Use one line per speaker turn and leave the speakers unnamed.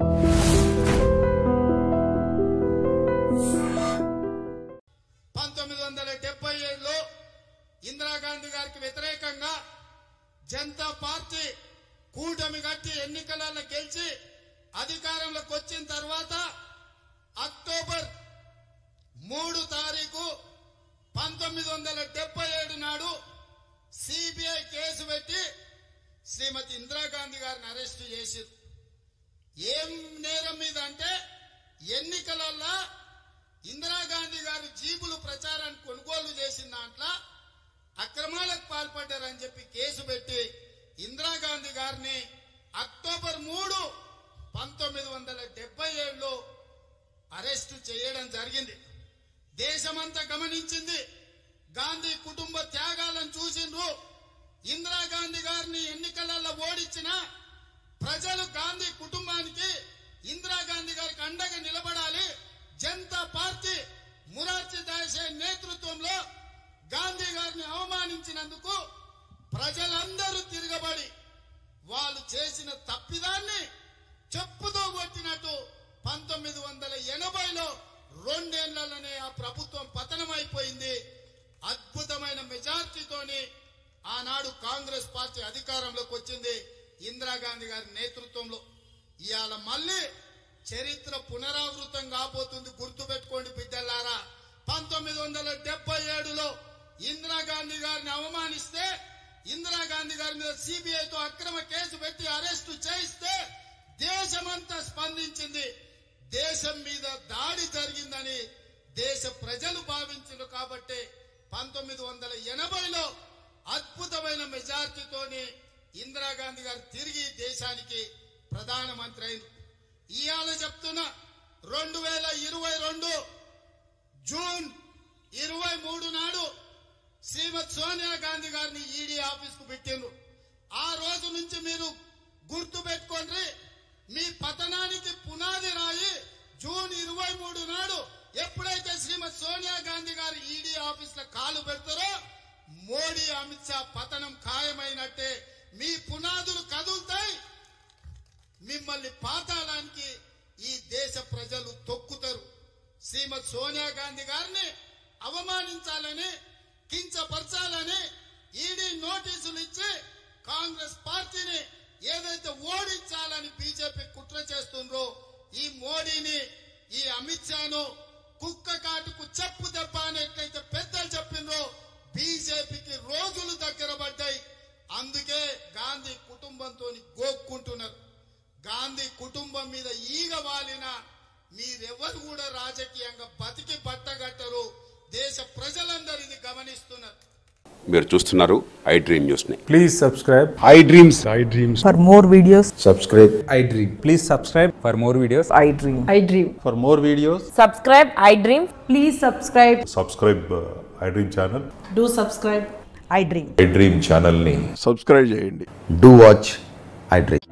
1977లో ఇందిరాగాంధీ గారికి వ్యతిరేకంగా జనతా పార్టీ కూటమి కట్టి ఎన్నికలలో గెలిచి అధికారంలోకి వచ్చిన తర్వాత అక్టోబర్ 3 తారీఖు 1977 నాడు సిబిఐ కేసు పెట్టి శ్రీమతి ఇందిరాగాంధీ గారిని అరెస్టు చేశారు. ఏం నేరం మీద అంటే ఎన్నికలలో ఇందిరాగాంధీ గారు జీబులు ప్రచారానికి కొనుగోలు చేసిన దాంట్లో అక్రమాలకు పాల్పడ్డారని చెప్పి కేసు పెట్టి ఇందిరాగాంధీ గారిని అక్టోబర్ 3, 1977లో అరెస్టు చేయడం జరిగింది. దేశమంతా గమనించింది. గాంధీ కుటుంబ త్యాగాలను చూసిండ్రు. ఇందిరాగాంధీ గారిని ఎన్నికలలో ఓడించిన ప్రజలు గాంధీ కుటుంబానికి ఇందిరాగాంధీ గారికి అండగా నిలబడాలి. జనతా పార్టీ మొరార్జీ దేశాయ్ నేతృత్వంలో గాంధీ గారిని అవమానించినందుకు ప్రజలందరూ తిరగబడి వాళ్ళు చేసిన తప్పిదాన్ని చెప్పుతో కొట్టినట్టు 1980లో 2 ఏళ్లలోనే ఆ ప్రభుత్వం పతనమైపోయింది. అద్భుతమైన మెజార్టీతోని ఆనాడు కాంగ్రెస్ పార్టీ అధికారంలోకి వచ్చింది ఇందిరాగాంధీ గారి నేతృత్వంలో. ఇవాళ మళ్ళీ చరిత్ర పునరావృతం కాబోతుంది. గుర్తుపెట్టుకోండి బిడ్డలారా. 1977లో ఇందిరాగాంధీ గారిని అవమానిస్తే, ఇందిరాగాంధీ గారి మీద సిబిఐతో అక్రమ కేసు పెట్టి అరెస్టు చేయిస్తే దేశమంతా స్పందించింది. దేశం మీద దాడి జరిగిందని దేశ ప్రజలు భావించారు. కాబట్టి 1980లో అద్భుతమైన మెజార్టీతోని ఇందిరాగాంధీ గారు తిరిగి దేశానికి ప్రధానమంత్రి అయింది. ఇవాళ చెప్తున్నా 2022 జూన్ 23 నాడు శ్రీమతి సోనియా గాంధీ గారిని ఈడీ ఆఫీస్ కు పెట్టిండ్రు. ఆ రోజు నుంచి మీరు గుర్తు పెట్టుకోండి, మీ పతనానికి పునాది రాయి జూన్ 23 నాడు ఎప్పుడైతే శ్రీమతి సోనియా గాంధీ గారు ఈడీ ఆఫీస్ లో కాలు పెడతారో మోడీ అమిత్ షా పతనం ఖాయమైనట్టే. మీ పునాదులు కదులుతాయి, మిమ్మల్ని పాతాళానికి ఈ దేశ ప్రజలు తొక్కుతారు. శ్రీమతి సోనియా గాంధీ గారిని అవమానించాలని, కించపరచాలని ఈడీ నోటీసులు ఇచ్చి కాంగ్రెస్ పార్టీని ఏదైతే ఓడించాలని బీజేపీ కుట్ర చేస్తుండ్రో, ఈ మోడీని, ఈ అమిత్ షాను కుక్క కాటుకు చెప్పు దెబ్బ అనేట్లయితే పెద్దలు చెప్పిండ్రో బీజేపీకి రోజులు దగ్గర పడ్డాయి. అందుకే గాంధీ కుటుంబంతో గోక్కుంటున్నారు. గాంధీ కుటుంబం మీద ఈగ వాలిన మీరెవరు కూడా రాజకీయంగా బతికి బట్టగట్టరు. దేశ ప్రజలందరూ ఇది గమనిస్తున్నారు.
మీరు చూస్తున్నారు ఐ డ్రీమ్ న్యూస్ ని.
Please subscribe
I dreams.
For more videos
subscribe
I dream. Please subscribe for more videos I dream.
I dream.
for more videos.
Subscribe, I dream. Please subscribe.
subscribe iDream channel.
Do subscribe. I dream.
iDream channel ni
subscribe చేయండి. Do watch iDream.